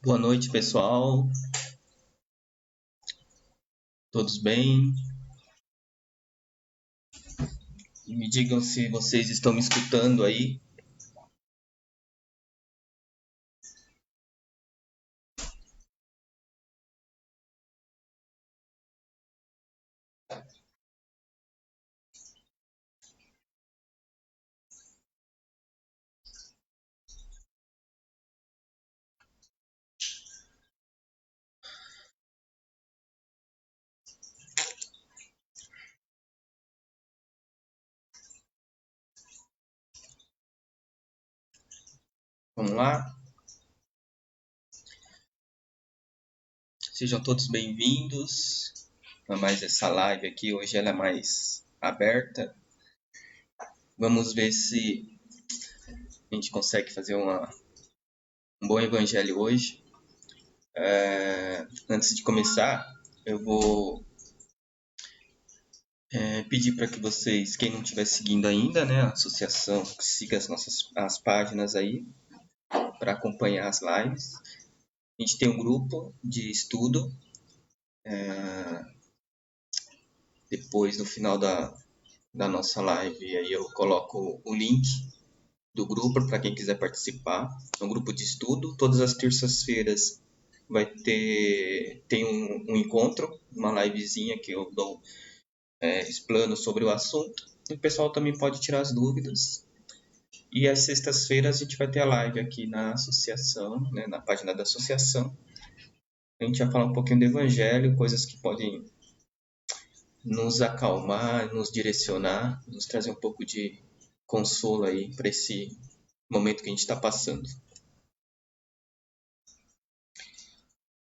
Boa noite, pessoal. Todos bem? Me digam se vocês estão me escutando aí. Vamos lá? Sejam todos bem-vindos a mais essa live aqui. Hoje ela é mais aberta. Vamos ver se a gente consegue fazer um bom evangelho hoje. Antes de começar, eu vou pedir para que vocês, quem não estiver seguindo ainda, né, a associação, siga as páginas aí para acompanhar as lives. A gente tem um grupo de estudo. Depois, no final da nossa live, aí eu coloco o link do grupo para quem quiser participar. É um grupo de estudo. Todas as terças-feiras tem um encontro, uma livezinha que eu dou explano sobre o assunto. E o pessoal também pode tirar as dúvidas. E às sextas-feiras a gente vai ter a live aqui na associação, né, na página da associação. A gente vai falar um pouquinho do evangelho, coisas que podem nos acalmar, nos direcionar, nos trazer um pouco de consolo aí para esse momento que a gente está passando.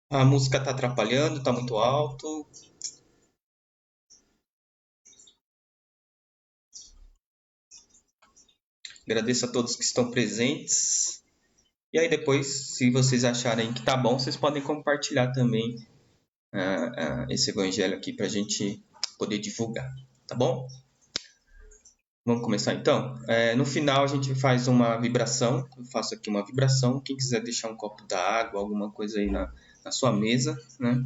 A música está atrapalhando, está muito alto. Agradeço a todos que estão presentes. E aí depois, se vocês acharem que tá bom, vocês podem compartilhar também esse evangelho aqui para a gente poder divulgar, tá bom? Vamos começar então? No final a gente faz uma vibração. Eu faço aqui uma vibração. Quem quiser deixar um copo d'água, alguma coisa aí na sua mesa, né?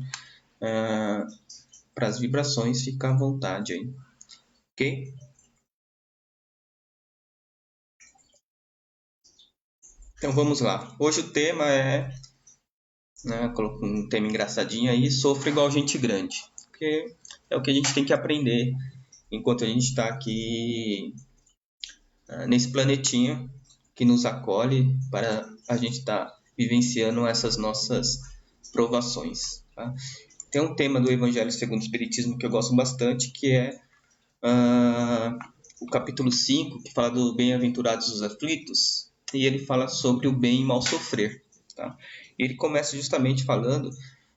Para as vibrações, fica à vontade aí, ok? Então vamos lá. Hoje o tema coloco um tema engraçadinho aí, sofra igual gente grande, porque é o que a gente tem que aprender enquanto a gente está aqui nesse planetinha que nos acolhe para a gente estar vivenciando essas nossas provações. Tá? Tem um tema do Evangelho segundo o Espiritismo que eu gosto bastante, que é o capítulo 5, que fala do bem-aventurados os aflitos, e ele fala sobre o bem e mal sofrer. Tá? Ele começa justamente falando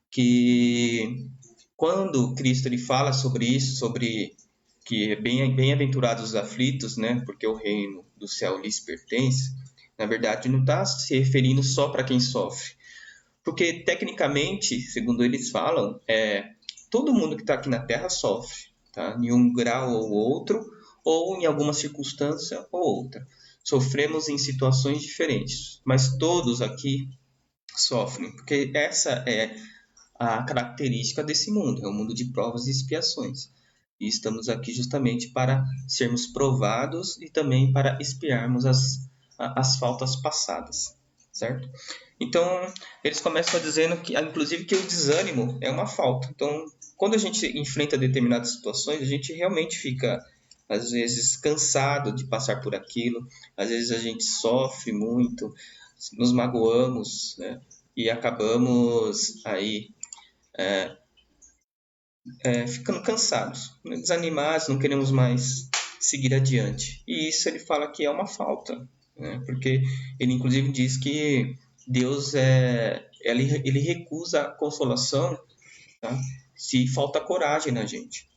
que quando Cristo ele fala sobre isso, sobre que bem-aventurados os aflitos, né, porque o reino do céu lhes pertence, na verdade não está se referindo só para quem sofre. Porque, tecnicamente, segundo eles falam, todo mundo que está aqui na Terra sofre, tá? Em um grau ou outro, ou em alguma circunstância ou outra. Sofremos em situações diferentes, mas todos aqui sofrem, porque essa é a característica desse mundo, é um mundo de provas e expiações. E estamos aqui justamente para sermos provados e também para expiarmos as faltas passadas, certo? Então, eles começam dizendo que, inclusive, que o desânimo é uma falta. Então, quando a gente enfrenta determinadas situações, a gente realmente fica, às vezes, cansado de passar por aquilo. Às vezes a gente sofre muito, nos magoamos, né? E acabamos aí ficando cansados, né? Desanimados, não queremos mais seguir adiante. E isso ele fala que é uma falta, né? Porque ele inclusive diz que Deus ele recusa a consolação, tá? Se falta coragem na gente.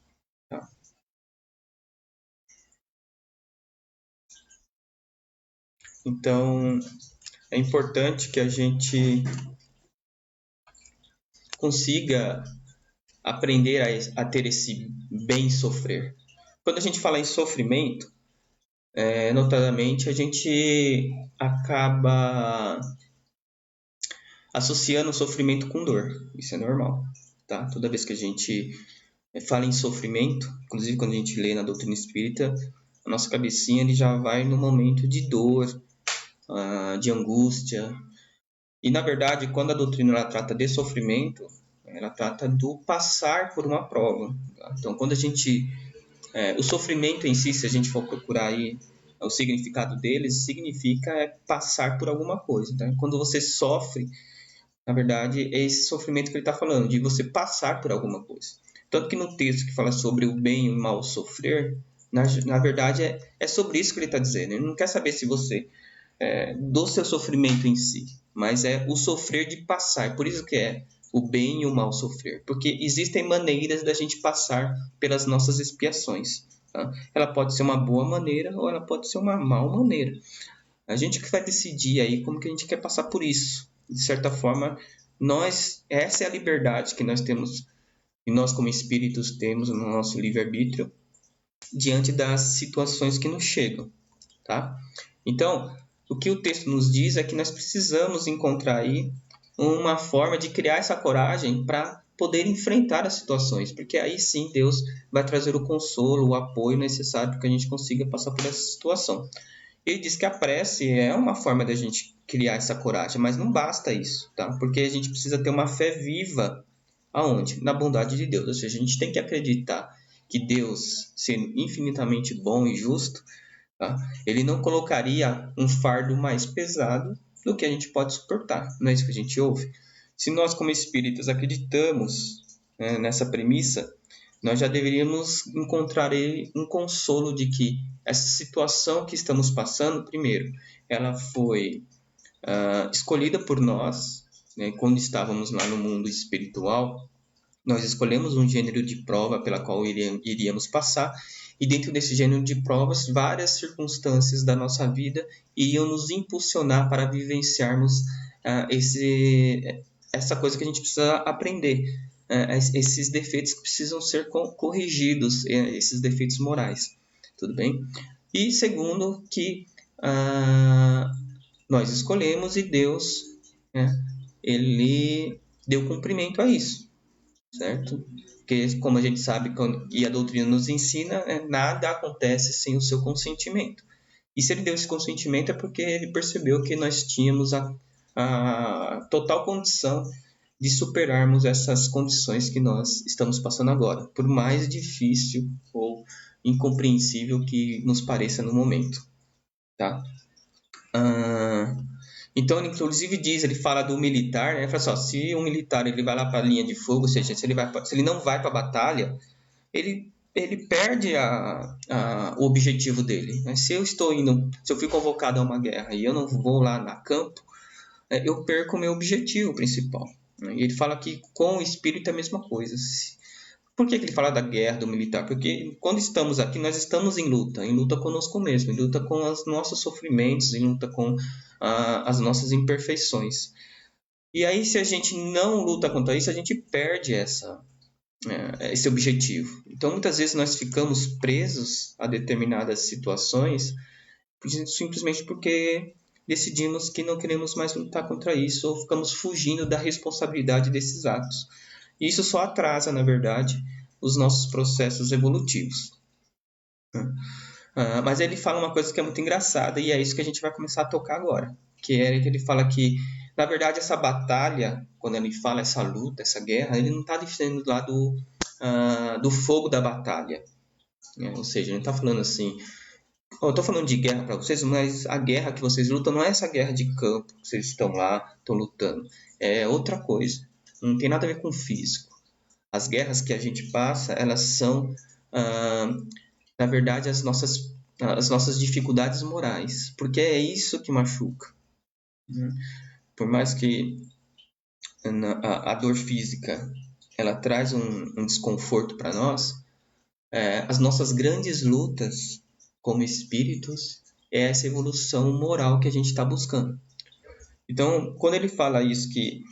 Tá? Então é importante que a gente consiga aprender a ter esse bem sofrer. Quando a gente fala em sofrimento, notadamente a gente acaba associando o sofrimento com dor. Isso é normal, tá? Toda vez que a gente fala em sofrimento, inclusive quando a gente lê na doutrina espírita, a nossa cabecinha ele já vai no momento de dor, de angústia. E, na verdade, quando a doutrina ela trata de sofrimento, ela trata do passar por uma prova. Tá? Então, quando a gente... o sofrimento em si, se a gente for procurar aí o significado dele, significa passar por alguma coisa. Tá? Quando você sofre, na verdade, é esse sofrimento que ele está falando, de você passar por alguma coisa. Tanto que no texto que fala sobre o bem e o mal sofrer, na verdade, é sobre isso que ele está dizendo. Ele não quer saber se você... do seu sofrimento em si, mas é o sofrer de passar. Por isso que é o bem e o mal sofrer. Porque existem maneiras da gente passar pelas nossas expiações. Tá? Ela pode ser uma boa maneira ou ela pode ser uma má maneira. A gente que vai decidir aí como que a gente quer passar por isso. De certa forma, essa é a liberdade que nós temos, e nós como espíritos temos no nosso livre-arbítrio, diante das situações que nos chegam. Tá? Então, o que o texto nos diz é que nós precisamos encontrar aí uma forma de criar essa coragem para poder enfrentar as situações, porque aí sim Deus vai trazer o consolo, o apoio necessário para que a gente consiga passar por essa situação. Ele diz que a prece é uma forma da gente criar essa coragem, mas não basta isso, tá? Porque a gente precisa ter uma fé viva. Aonde? Na bondade de Deus. Ou seja, a gente tem que acreditar que Deus, sendo infinitamente bom e justo, tá? Ele não colocaria um fardo mais pesado do que a gente pode suportar. Não é isso que a gente ouve? Se nós, como espíritas, acreditamos, né, nessa premissa, nós já deveríamos encontrar um consolo de que essa situação que estamos passando, primeiro, ela foi escolhida por nós, né, quando estávamos lá no mundo espiritual. Nós escolhemos um gênero de prova pela qual iríamos passar, e dentro desse gênero de provas, várias circunstâncias da nossa vida iriam nos impulsionar para vivenciarmos essa coisa que a gente precisa aprender, esses defeitos que precisam ser corrigidos, esses defeitos morais. Tudo bem? E segundo, que nós escolhemos e Deus, né, ele deu cumprimento a isso. Certo? Porque, como a gente sabe e a doutrina nos ensina, nada acontece sem o seu consentimento. E se ele deu esse consentimento é porque ele percebeu que nós tínhamos a total condição de superarmos essas condições que nós estamos passando agora, por mais difícil ou incompreensível que nos pareça no momento. Tá? Então, ele inclusive ele fala do militar, né? Ele fala assim, se um militar ele vai lá para a linha de fogo, ou seja, se ele não vai para a batalha, ele perde o objetivo dele. Né? Se eu fui convocado a uma guerra e eu não vou lá na campo, eu perco o meu objetivo principal. Né? E ele fala que com o espírito é a mesma coisa. Por que ele fala da guerra, do militar? Porque quando estamos aqui, nós estamos em luta conosco mesmo, em luta com os nossos sofrimentos, em luta com as nossas imperfeições. E aí, se a gente não luta contra isso, a gente perde esse objetivo. Então, muitas vezes nós ficamos presos a determinadas situações simplesmente porque decidimos que não queremos mais lutar contra isso ou ficamos fugindo da responsabilidade desses atos. E isso só atrasa, na verdade, os nossos processos evolutivos. Mas ele fala uma coisa que é muito engraçada e é isso que a gente vai começar a tocar agora. Que ele fala que, na verdade, essa batalha, quando ele fala essa luta, essa guerra, ele não está dizendo lá do fogo da batalha. Né? Ou seja, ele não está falando assim... Eu estou falando de guerra para vocês, mas a guerra que vocês lutam não é essa guerra de campo, que vocês estão lá, estão lutando. É outra coisa. Não tem nada a ver com físico. As guerras que a gente passa, elas são, na verdade, as nossas dificuldades morais. Porque é isso que machuca. Por mais que a dor física ela traz um desconforto para nós, as nossas grandes lutas como espíritos é essa evolução moral que a gente está buscando. Então, quando ele fala isso, que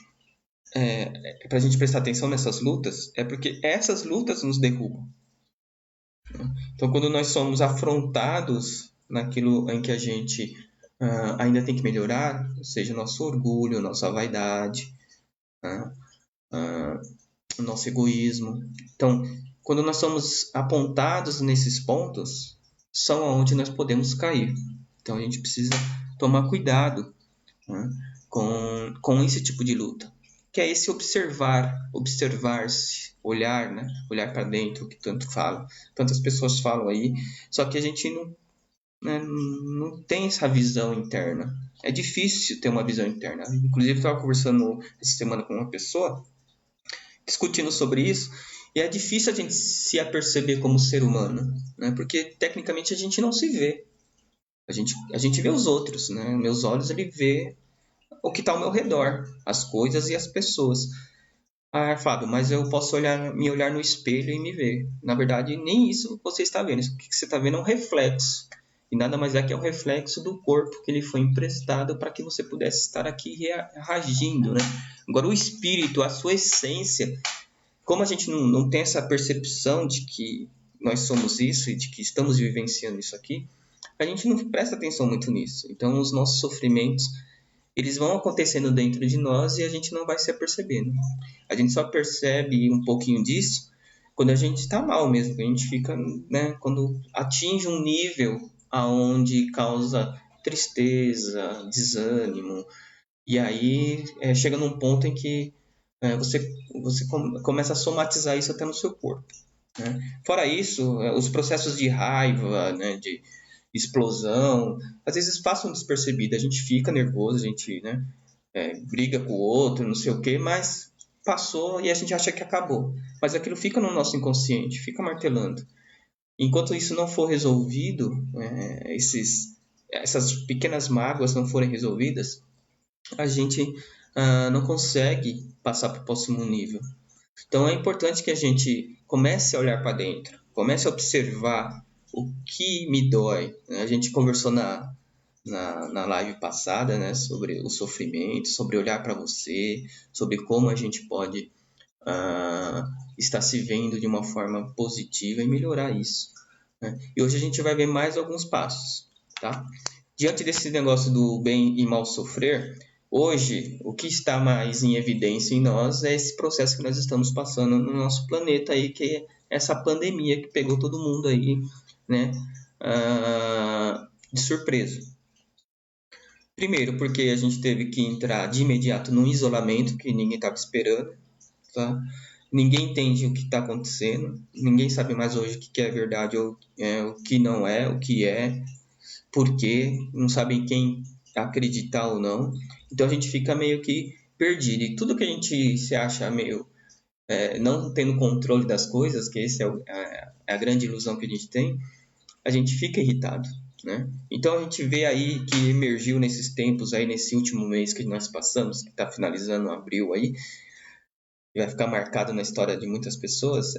para a gente prestar atenção nessas lutas, é porque essas lutas nos derrubam. Então, quando nós somos afrontados naquilo em que a gente ainda tem que melhorar, seja o nosso orgulho, nossa vaidade, o nosso egoísmo. Então, quando nós somos apontados nesses pontos, são onde nós podemos cair. Então, a gente precisa tomar cuidado, né, com esse tipo de luta, que é esse observar-se, olhar, né, olhar para dentro, que tantas pessoas falam aí, só que a gente não tem essa visão interna. É difícil ter uma visão interna. Inclusive, eu estava conversando essa semana com uma pessoa, discutindo sobre isso, e é difícil a gente se aperceber como ser humano, né? Porque tecnicamente a gente não se vê. A gente vê os outros, né? Meus olhos, ele vê o que está ao meu redor, as coisas e as pessoas. Ah, Fábio, mas eu posso me olhar no espelho e me ver. Na verdade, nem isso você está vendo. O que você está vendo é um reflexo. E nada mais é que é um reflexo do corpo que ele foi emprestado para que você pudesse estar aqui reagindo, né? Agora, o espírito, a sua essência, como a gente não tem essa percepção de que nós somos isso e de que estamos vivenciando isso aqui, a gente não presta atenção muito nisso. Então, os nossos sofrimentos, eles vão acontecendo dentro de nós e a gente não vai se apercebendo. A gente só percebe um pouquinho disso quando a gente está mal mesmo, a gente fica, né, quando atinge um nível aonde causa tristeza, desânimo, e aí chega num ponto em que você começa a somatizar isso até no seu corpo, né? Fora isso, os processos de raiva, né, de explosão, às vezes passam despercebidos, a gente fica nervoso, a gente, né, briga com o outro, não sei o quê, mas passou e a gente acha que acabou. Mas aquilo fica no nosso inconsciente, fica martelando. Enquanto isso não for resolvido, essas pequenas mágoas não forem resolvidas, a gente não consegue passar para o próximo nível. Então é importante que a gente comece a olhar para dentro, comece a observar o que me dói. A gente conversou na live passada, né, sobre o sofrimento, sobre olhar para você, sobre como a gente pode estar se vendo de uma forma positiva e melhorar isso, né? E hoje a gente vai ver mais alguns passos, tá? Diante desse negócio do bem e mal sofrer, hoje o que está mais em evidência em nós é esse processo que nós estamos passando no nosso planeta aí, que é essa pandemia que pegou todo mundo aí, né, de surpresa. Primeiro, porque a gente teve que entrar de imediato num isolamento que ninguém estava esperando, tá? Ninguém entende o que está acontecendo, ninguém sabe mais hoje o que é verdade ou o que não é, o que é, por quê, não sabem quem acreditar ou não. Então a gente fica meio que perdido. E tudo que a gente se acha meio não tendo controle das coisas, que essa é a grande ilusão que a gente tem, a gente fica irritado, né? Então a gente vê aí que emergiu nesses tempos aí, nesse último mês que nós passamos, que está finalizando abril aí, e vai ficar marcado na história de muitas pessoas,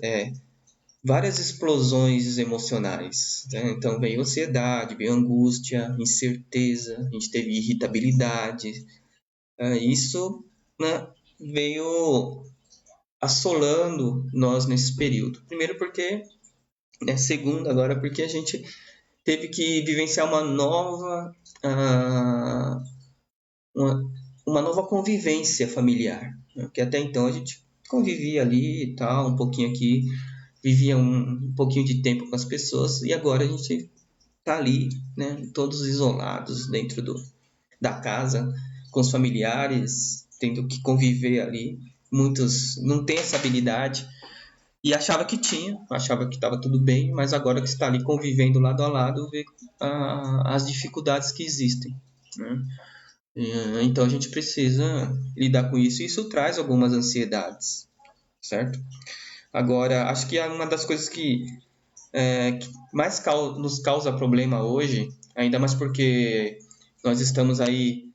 várias explosões emocionais, né? Então veio ansiedade, veio angústia, incerteza, a gente teve irritabilidade, isso, né, veio assolando nós nesse período. Primeiro porque, segundo agora porque a gente teve que vivenciar uma, uma nova convivência familiar, né? Porque até então a gente convivia ali e tal, um pouquinho aqui, vivia um pouquinho de tempo com as pessoas, e agora a gente tá ali, né, todos isolados dentro da casa, com os familiares, tendo que conviver ali. Muitos não têm essa habilidade e achava que estava tudo bem, mas agora que está ali convivendo lado a lado, vê as dificuldades que existem, né? Então a gente precisa lidar com isso e isso traz algumas ansiedades, certo? Agora, acho que uma das coisas que mais nos causa problema hoje, ainda mais porque nós estamos aí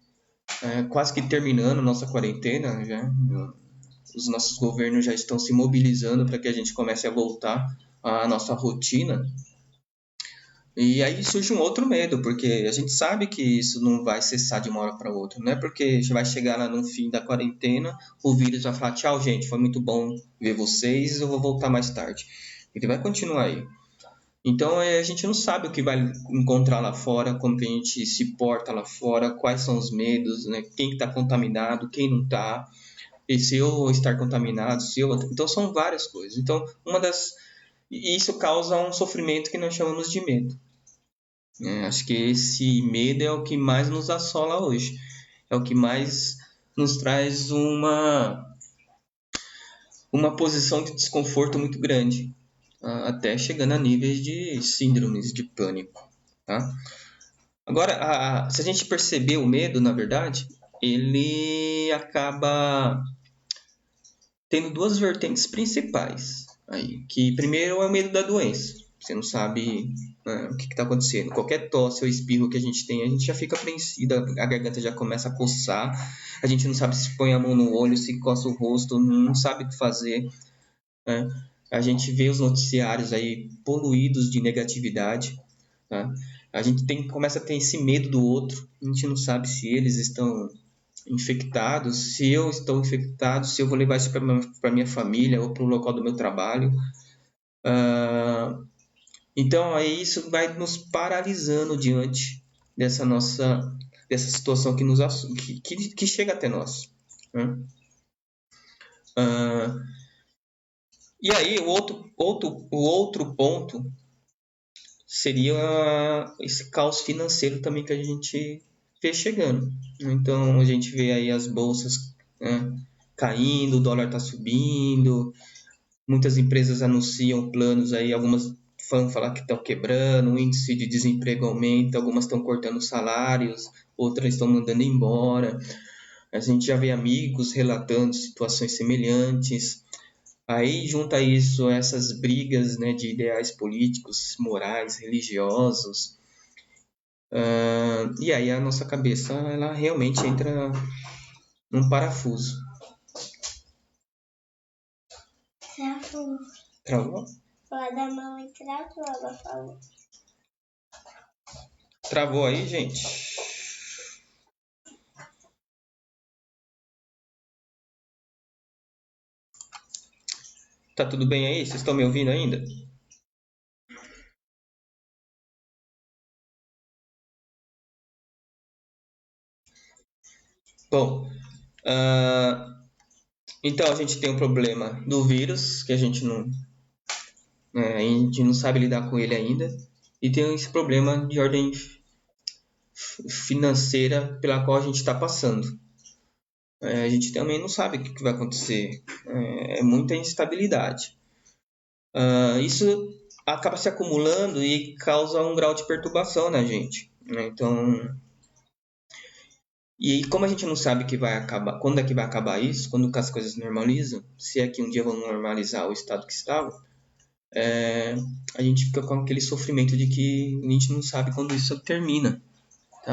quase que terminando nossa quarentena, já. Os nossos governos já estão se mobilizando para que a gente comece a voltar à nossa rotina. E aí surge um outro medo, porque a gente sabe que isso não vai cessar de uma hora para outra. Não é porque vai chegar lá no fim da quarentena, o vírus vai falar: tchau, gente, foi muito bom ver vocês, eu vou voltar mais tarde. Ele vai continuar aí. Então a gente não sabe o que vai encontrar lá fora, como que a gente se porta lá fora, quais são os medos, né? Quem está contaminado, quem não está, e se eu estar contaminado, se eu... Então são várias coisas. Então e isso causa um sofrimento que nós chamamos de medo. Acho que esse medo é o que mais nos assola hoje. É o que mais nos traz uma posição de desconforto muito grande, até chegando a níveis de síndromes de pânico, tá? Agora, se a gente perceber o medo, na verdade, ele acaba tendo duas vertentes principais aí, que primeiro é o medo da doença. Você não sabe o que está acontecendo. Qualquer tosse ou espirro que a gente tem, a gente já fica apreensivo, a garganta já começa a coçar, a gente não sabe se põe a mão no olho, se coça o rosto, não sabe o que fazer, né? A gente vê os noticiários aí poluídos de negatividade, tá? A gente começa a ter esse medo do outro, a gente não sabe se eles estão infectados, se eu estou infectado, se eu vou levar isso para minha família ou para o local do meu trabalho. Então aí isso vai nos paralisando diante dessa situação que chega até nós, né? E aí o outro ponto seria esse caos financeiro também que a gente vê chegando. Então a gente vê aí as bolsas, né, caindo, o dólar está subindo, muitas empresas anunciam planos aí, algumas vão falar que estão quebrando, o índice de desemprego aumenta, algumas estão cortando salários, outras estão mandando embora. A gente já vê amigos relatando situações semelhantes. Aí junta isso essas brigas, né, de ideais políticos, morais, religiosos, e aí a nossa cabeça ela realmente entra num parafuso. Travou? Lá da mão e travou, ela falou. Travou aí, gente? Tá tudo bem aí? Vocês estão me ouvindo ainda? Bom, então a gente tem um problema do vírus, que a gente não sabe lidar com ele ainda, e tem esse problema de ordem financeira pela qual a gente está passando. A gente também não sabe o que vai acontecer, é muita instabilidade. Isso acaba se acumulando e causa um grau de perturbação na gente, né? Então, e como a gente não sabe que vai acabar, quando é que vai acabar isso, quando as coisas normalizam, se é que um dia vão normalizar o estado que estava, a gente fica com aquele sofrimento de que a gente não sabe quando isso termina, tá?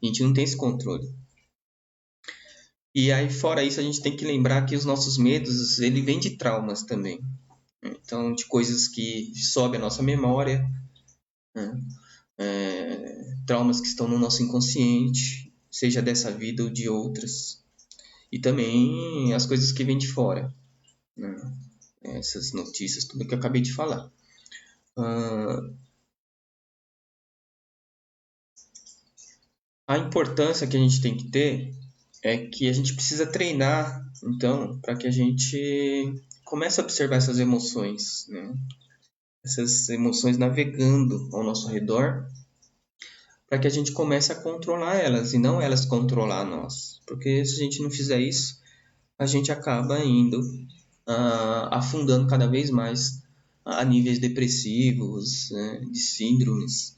A gente não tem esse controle. E aí, fora isso, a gente tem que lembrar que os nossos medos, ele vem de traumas também. Então, de coisas que sobe a nossa memória, né? Traumas que estão no nosso inconsciente, seja dessa vida ou de outras. E também as coisas que vêm de fora, né? Essas notícias, tudo que eu acabei de falar. A importância que a gente tem que ter é que a gente precisa treinar, então, para que a gente comece a observar essas emoções, né? Essas emoções navegando ao nosso redor, para que a gente comece a controlar elas e não elas controlar nós. Porque se a gente não fizer isso, a gente acaba indo afundando cada vez mais a níveis depressivos, né, de síndromes.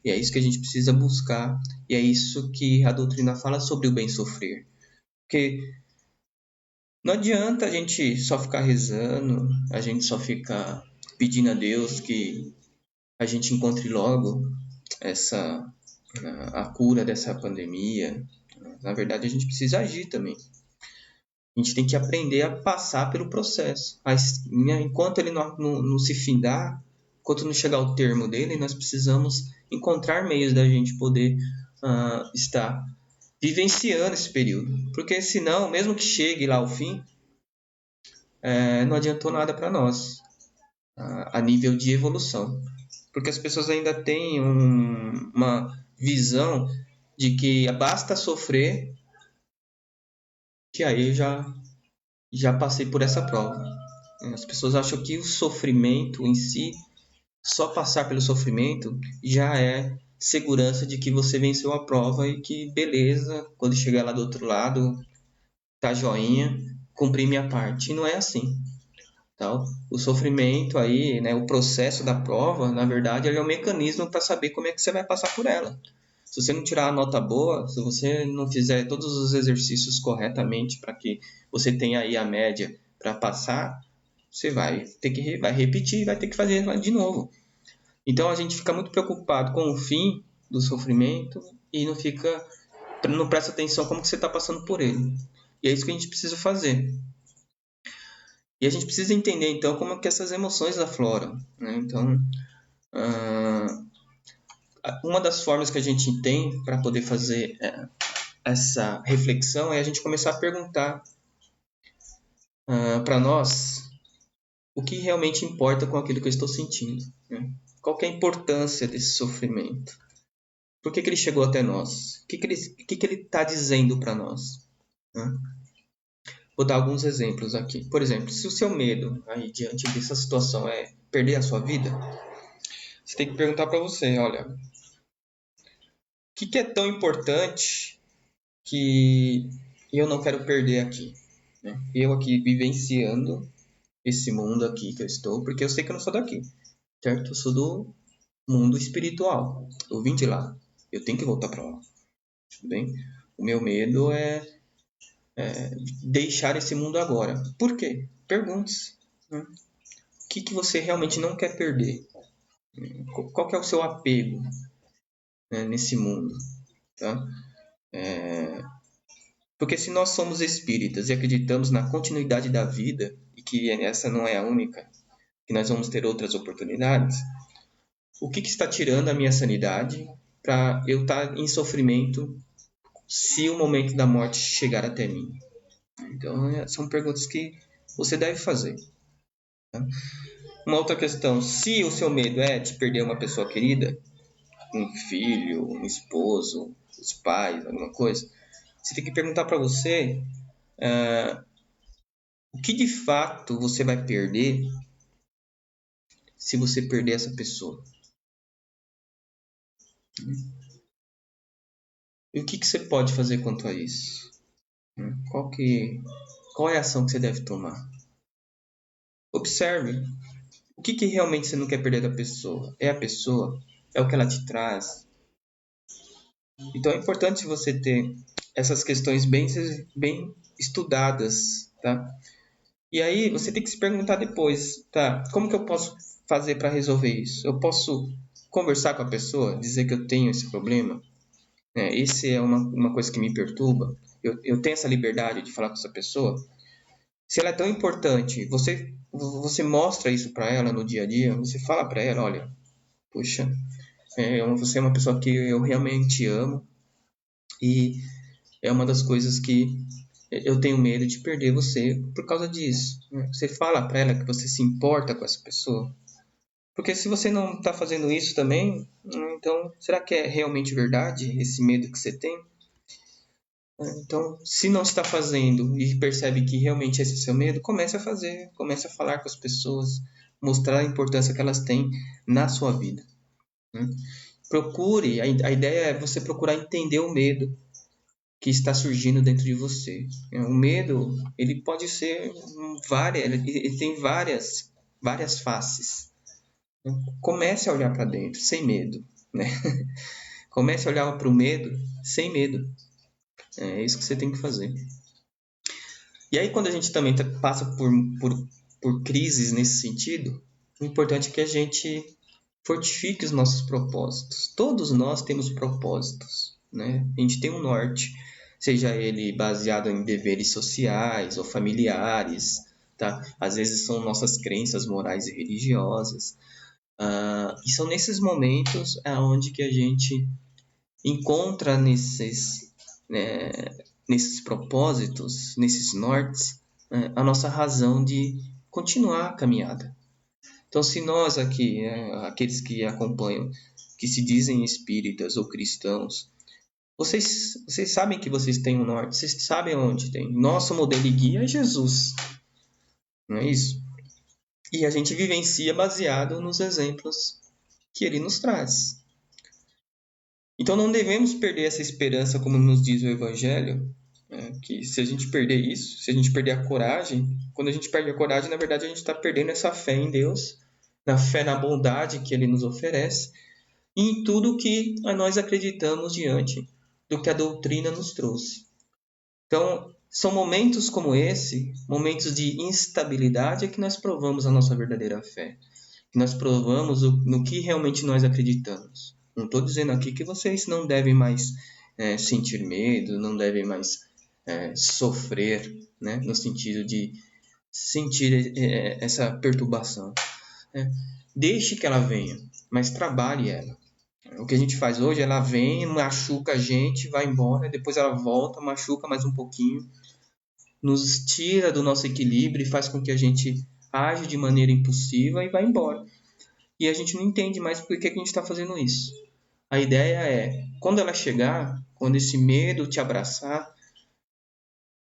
E é isso que a gente precisa buscar. E é isso que a doutrina fala sobre o bem sofrer. Porque não adianta a gente só ficar rezando, a gente só ficar pedindo a Deus que a gente encontre logo a cura dessa pandemia. Na verdade, a gente precisa agir também. A gente tem que aprender a passar pelo processo. Mas, enquanto ele não se findar, enquanto não chegar ao termo dele, nós precisamos encontrar meios da gente poder estar vivenciando esse período. Porque senão, mesmo que chegue lá ao fim, não adiantou nada para nós a nível de evolução. Porque as pessoas ainda têm uma visão de que basta sofrer, que aí eu já passei por essa prova. As pessoas acham que o sofrimento em si, só passar pelo sofrimento, já é segurança de que você venceu a prova e que beleza, quando chegar lá do outro lado, tá joinha, cumpri minha parte. E não é assim. Tá? O sofrimento aí, né, o processo da prova, na verdade, ele é um mecanismo para saber como é que você vai passar por ela. Se você não tirar a nota boa, se você não fizer todos os exercícios corretamente para que você tenha aí a média para passar, você vai ter que vai repetir, vai ter que fazer de novo. Então a gente fica muito preocupado com o fim do sofrimento e não presta atenção como que você está passando por ele. E é isso que a gente precisa fazer. E a gente precisa entender, então, como é que essas emoções afloram. Né? Então, uma das formas que a gente tem para poder fazer essa reflexão é a gente começar a perguntar para nós o que realmente importa com aquilo que eu estou sentindo. Né? Qual que é a importância desse sofrimento? Por que ele chegou até nós? O que ele está dizendo para nós? Né? Vou dar alguns exemplos aqui. Por exemplo, se o seu medo aí diante dessa situação é perder a sua vida, você tem que perguntar para você, olha, o que é tão importante que eu não quero perder aqui? Né? Eu aqui vivenciando esse mundo aqui que eu estou, porque eu sei que eu não sou daqui, certo? Eu sou do mundo espiritual. Eu vim de lá. Eu tenho que voltar para lá. Tudo bem? O meu medo é deixar esse mundo agora. Por quê? Pergunte-se. Né? O que você realmente não quer perder? Qual que é o seu apego, né, nesse mundo? Tá? Porque se nós somos espíritas e acreditamos na continuidade da vida, e que essa não é a única, que nós vamos ter outras oportunidades, o que está tirando a minha sanidade para eu estar em sofrimento se o momento da morte chegar até mim? Então, são perguntas que você deve fazer. Tá? Uma outra questão, se o seu medo é de perder uma pessoa querida, um filho, um esposo, os pais, alguma coisa, você tem que perguntar para você o que de fato você vai perder se você perder essa pessoa. E o que você pode fazer quanto a isso? Qual é a ação que você deve tomar? Observe. O que realmente você não quer perder da pessoa? É a pessoa? É o que ela te traz? Então é importante você ter essas questões bem estudadas, tá? E aí você tem que se perguntar depois, tá? Como que eu posso fazer para resolver isso? Eu posso conversar com a pessoa, dizer que eu tenho esse problema? Esse é uma coisa que me perturba. Eu tenho essa liberdade de falar com essa pessoa? Se ela é tão importante, você mostra isso para ela no dia a dia? Você fala para ela, olha, puxa, você é uma pessoa que eu realmente amo e é uma das coisas que eu tenho medo de perder você por causa disso. Você fala para ela que você se importa com essa pessoa? Porque se você não está fazendo isso também, então será que é realmente verdade esse medo que você tem? Então, se não está fazendo e percebe que realmente esse é seu medo, comece a fazer, comece a falar com as pessoas, mostrar a importância que elas têm na sua vida. Né? Procure, a ideia é você procurar entender o medo que está surgindo dentro de você. O medo, ele pode ser ele tem várias faces. Comece a olhar para dentro, sem medo. Né? Comece a olhar para o medo, sem medo. É isso que você tem que fazer. E aí, quando a gente também passa por crises nesse sentido, o importante é que a gente fortifique os nossos propósitos. Todos nós temos propósitos, né? A gente tem um norte, seja ele baseado em deveres sociais ou familiares, tá? Às vezes são nossas crenças morais e religiosas. E são nesses momentos onde que a gente encontra nesses propósitos, nesses nortes, a nossa razão de continuar a caminhada. Então, se nós aqui, aqueles que acompanham, que se dizem espíritas ou cristãos, vocês sabem que vocês têm um norte, vocês sabem onde tem. Nosso modelo e guia é Jesus, não é isso? E a gente vivencia baseado nos exemplos que ele nos traz. Então não devemos perder essa esperança, como nos diz o Evangelho, que se a gente perder isso, se a gente perder a coragem, quando a gente perde a coragem, na verdade a gente está perdendo essa fé em Deus, na fé na bondade que ele nos oferece, e em tudo que nós acreditamos diante do que a doutrina nos trouxe. Então, são momentos como esse, momentos de instabilidade, é que nós provamos a nossa verdadeira fé. Que nós provamos no que realmente nós acreditamos. Não estou dizendo aqui que vocês não devem mais sentir medo, não devem mais sofrer, né? No sentido de sentir essa perturbação. Deixe que ela venha, mas trabalhe ela. O que a gente faz hoje, ela vem, machuca a gente, vai embora, depois ela volta, machuca mais um pouquinho, nos tira do nosso equilíbrio e faz com que a gente age de maneira impulsiva e vai embora. E a gente não entende mais por que a gente está fazendo isso. A ideia é, quando ela chegar, quando esse medo te abraçar,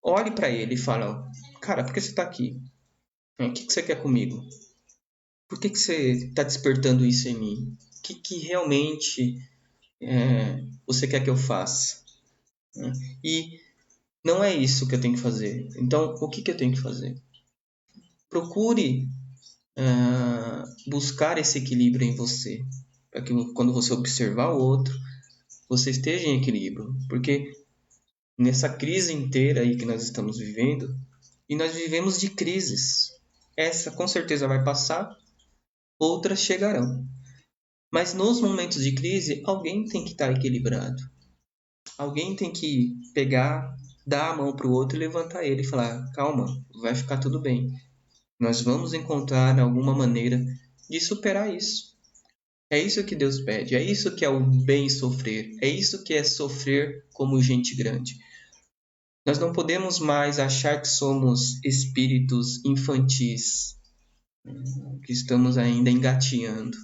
olhe para ele e fala, cara, por que você está aqui? O que você quer comigo? Por que você está despertando isso em mim? O que realmente você quer que eu faça? E não é isso que eu tenho que fazer. Então, o que eu tenho que fazer? Procure buscar esse equilíbrio em você, para que quando você observar o outro, você esteja em equilíbrio, porque nessa crise inteira aí que nós estamos vivendo, e nós vivemos de crises, essa com certeza vai passar, outras chegarão, mas nos momentos de crise, alguém tem que estar equilibrado, alguém tem que pegar, dar a mão para o outro e levantar ele e falar, calma, vai ficar tudo bem, nós vamos encontrar alguma maneira de superar isso. É isso que Deus pede, é isso que é o bem sofrer, é isso que é sofrer como gente grande. Nós não podemos mais achar que somos espíritos infantis, que estamos ainda engatinhando.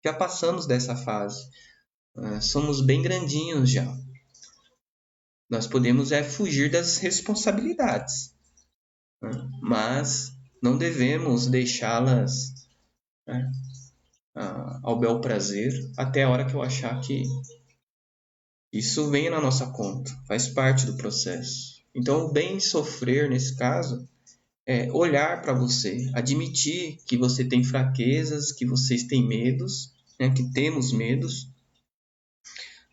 Já passamos dessa fase, somos bem grandinhos já. Nós podemos fugir das responsabilidades, mas não devemos deixá-las ao bel prazer até a hora que eu achar que isso vem na nossa conta, faz parte do processo. Então, o bem sofrer, nesse caso, é olhar para você, admitir que você tem fraquezas, que vocês têm medos, né, que temos medos,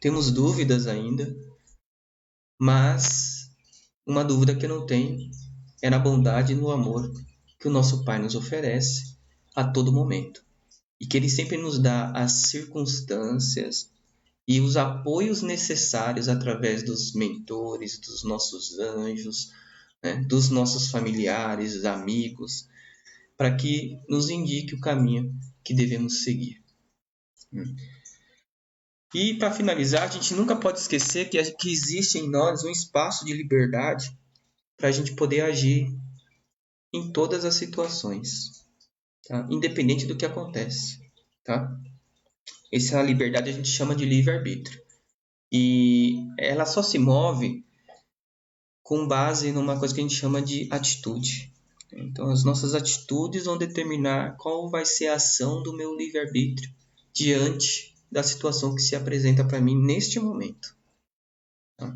temos dúvidas ainda, mas uma dúvida que eu não tenho é na bondade e no amor que o nosso Pai nos oferece a todo momento. E que Ele sempre nos dá as circunstâncias e os apoios necessários através dos mentores, dos nossos anjos, né, dos nossos familiares, amigos, para que nos indique o caminho que devemos seguir. E para finalizar, a gente nunca pode esquecer que existe em nós um espaço de liberdade para a gente poder agir em todas as situações, tá? Independente do que acontece. Tá? Essa liberdade a gente chama de livre-arbítrio. E ela só se move com base numa coisa que a gente chama de atitude. Então, as nossas atitudes vão determinar qual vai ser a ação do meu livre-arbítrio diante da situação que se apresenta para mim neste momento. Tá?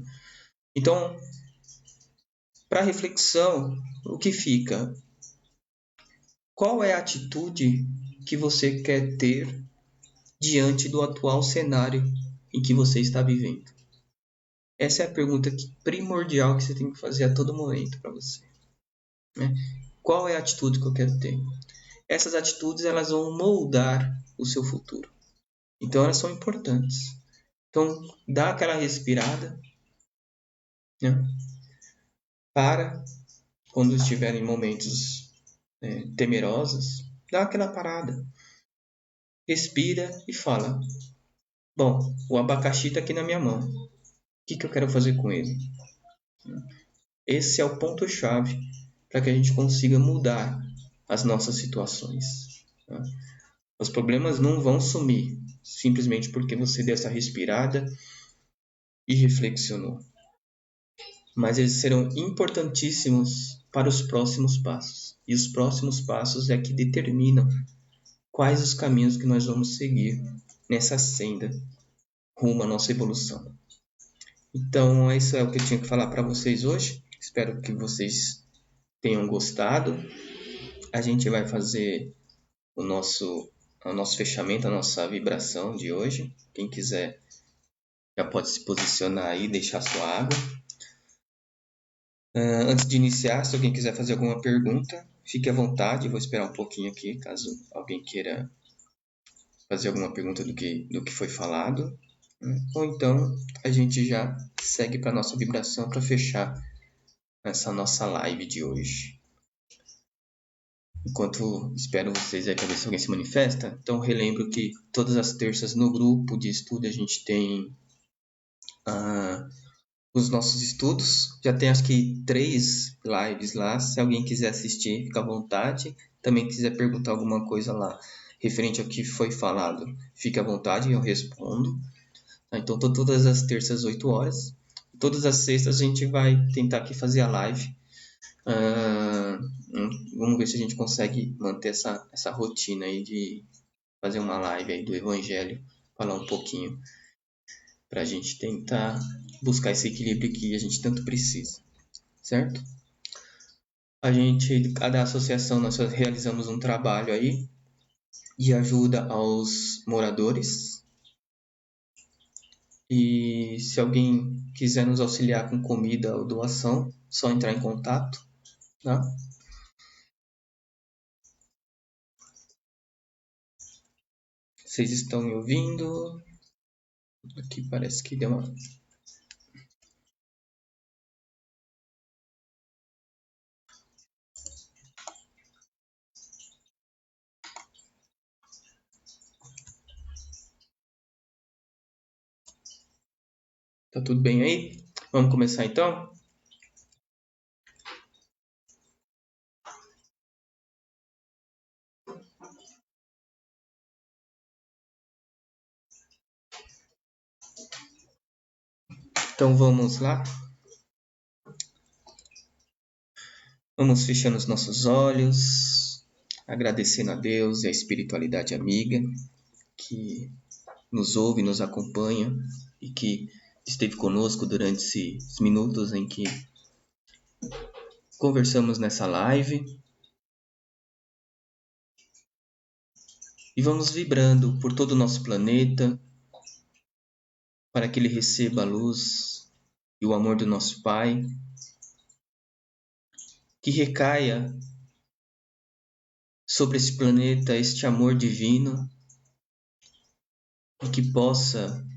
Então, para reflexão, o que fica? Qual é a atitude que você quer ter diante do atual cenário em que você está vivendo? Essa é a pergunta primordial que você tem que fazer a todo momento para você. Né? Qual é a atitude que eu quero ter? Essas atitudes elas vão moldar o seu futuro. Então elas são importantes. Então dá aquela respirada, né? Para quando estiver em momentos temerosos, dá aquela parada, respira e fala: bom, o abacaxi está aqui na minha mão. O que eu quero fazer com ele? Esse é o ponto-chave para que a gente consiga mudar as nossas situações. Tá? Os problemas não vão sumir simplesmente porque você deu essa respirada e reflexionou. Mas eles serão importantíssimos para os próximos passos. E os próximos passos é que determinam quais os caminhos que nós vamos seguir nessa senda rumo à nossa evolução. Então, isso é o que eu tinha que falar para vocês hoje. Espero que vocês tenham gostado. A gente vai fazer o nosso fechamento, a nossa vibração de hoje. Quem quiser já pode se posicionar aí, deixar sua água. Antes de iniciar, se alguém quiser fazer alguma pergunta, fique à vontade. Vou esperar um pouquinho aqui, caso alguém queira fazer alguma pergunta do que foi falado. Ou então a gente já segue para a nossa vibração para fechar essa nossa live de hoje. Enquanto espero vocês aí para ver se alguém se manifesta, então relembro que todas as terças no grupo de estudo a gente tem os nossos estudos. Já tem acho que 3 lives lá. Se alguém quiser assistir, fica à vontade. Também quiser perguntar alguma coisa lá referente ao que foi falado, fique à vontade, eu respondo. Então, todas as terças, 8 horas. Todas as sextas a gente vai tentar aqui fazer a live. Vamos ver se a gente consegue manter essa rotina aí de fazer uma live aí do Evangelho, falar um pouquinho, para a gente tentar buscar esse equilíbrio que a gente tanto precisa, certo? Cada associação, nós realizamos um trabalho aí de ajuda aos moradores. E se alguém quiser nos auxiliar com comida ou doação, só entrar em contato, tá? Vocês estão me ouvindo? Aqui parece que deu uma... Tá tudo bem aí? Vamos começar então? Então vamos lá. Vamos fechando os nossos olhos, agradecendo a Deus e a espiritualidade amiga que nos ouve, nos acompanha e que esteve conosco durante esses minutos em que conversamos nessa live. E vamos vibrando por todo o nosso planeta para que ele receba a luz e o amor do nosso Pai, que recaia sobre esse planeta este amor divino e que possa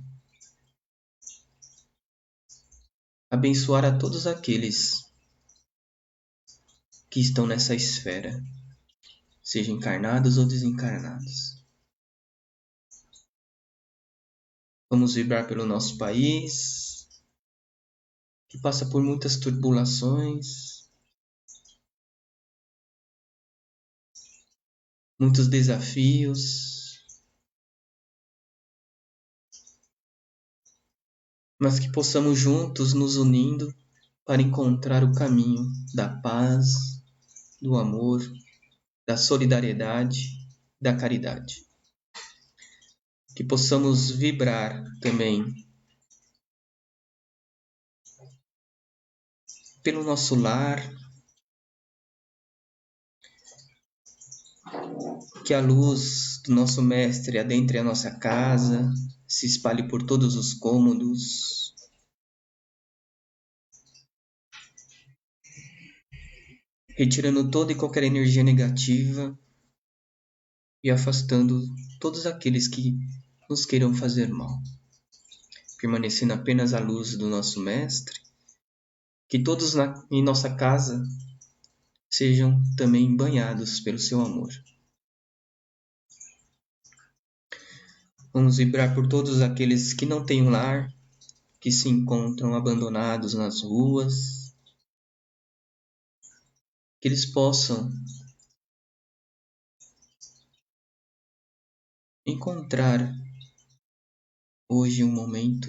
abençoar a todos aqueles que estão nessa esfera, sejam encarnados ou desencarnados. Vamos vibrar pelo nosso país, que passa por muitas turbulações, muitos desafios, mas que possamos juntos nos unindo para encontrar o caminho da paz, do amor, da solidariedade, da caridade. Que possamos vibrar também pelo nosso lar, que a luz do nosso Mestre adentre a nossa casa, se espalhe por todos os cômodos, retirando toda e qualquer energia negativa e afastando todos aqueles que nos queiram fazer mal. Permanecendo apenas a luz do nosso Mestre, que todos em nossa casa sejam também banhados pelo seu amor. Vamos vibrar por todos aqueles que não têm um lar, que se encontram abandonados nas ruas, que eles possam encontrar hoje um momento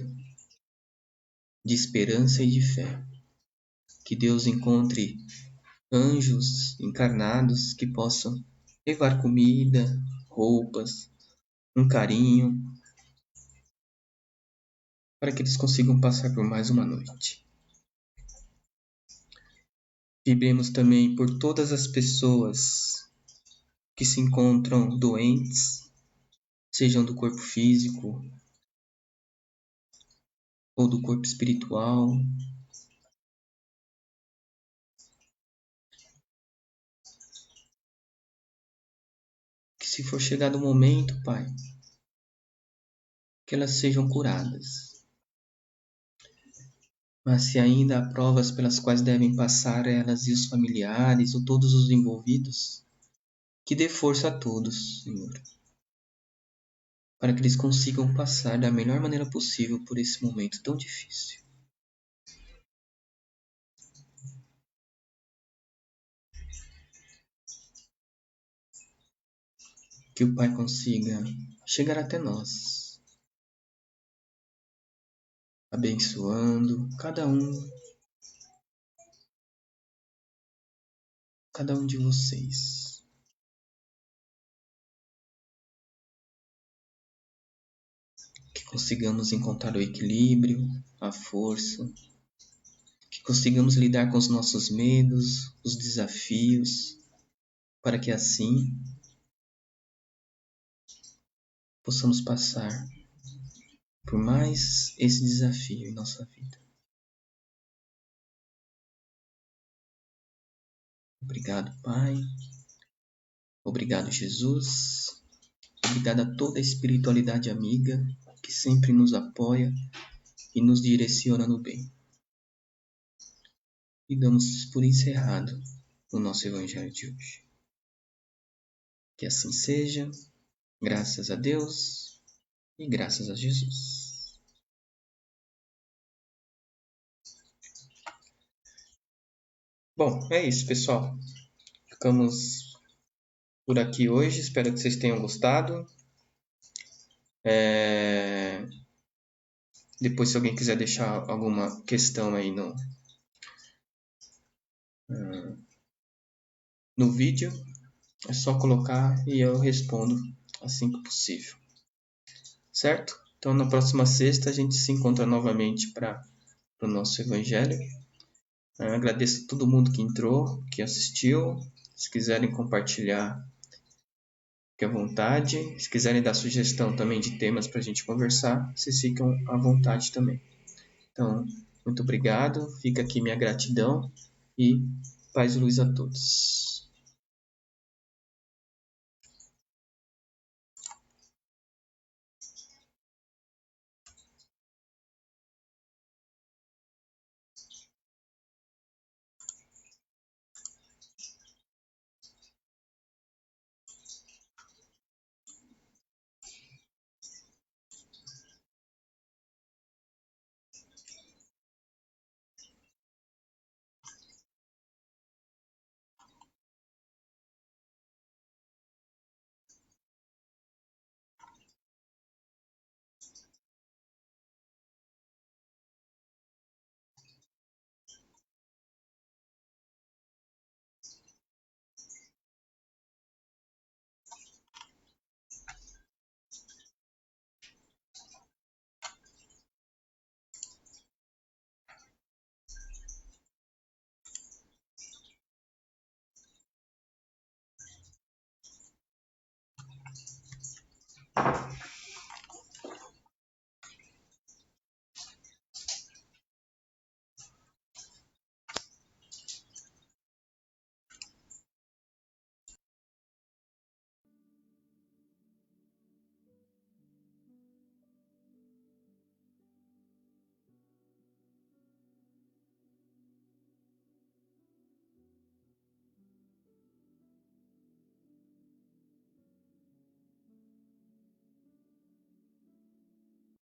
de esperança e de fé. Que Deus encontre anjos encarnados que possam levar comida, roupas, um carinho, para que eles consigam passar por mais uma noite. Vibremos também por todas as pessoas que se encontram doentes, sejam do corpo físico ou do corpo espiritual. Que se for chegado o momento, Pai, que elas sejam curadas. Mas se ainda há provas pelas quais devem passar elas e os familiares ou todos os envolvidos, que dê força a todos, Senhor, para que eles consigam passar da melhor maneira possível por esse momento tão difícil. Que o Pai consiga chegar até nós, abençoando cada um de vocês. Que consigamos encontrar o equilíbrio, a força, que consigamos lidar com os nossos medos, os desafios, para que assim possamos passar por mais esse desafio em nossa vida. Obrigado, Pai. Obrigado, Jesus. Obrigado a toda a espiritualidade amiga que sempre nos apoia e nos direciona no bem. E damos por encerrado o nosso Evangelho de hoje. Que assim seja, graças a Deus e graças a Jesus. Bom, é isso, pessoal. Ficamos por aqui hoje. Espero que vocês tenham gostado. Depois, se alguém quiser deixar alguma questão aí no vídeo, é só colocar e eu respondo assim que possível. Certo? Então, na próxima sexta, a gente se encontra novamente para o nosso Evangelho. Agradeço a todo mundo que entrou, que assistiu. Se quiserem compartilhar, fique à vontade. Se quiserem dar sugestão também de temas para a gente conversar, vocês ficam à vontade também. Então, muito obrigado. Fica aqui minha gratidão e paz e luz a todos.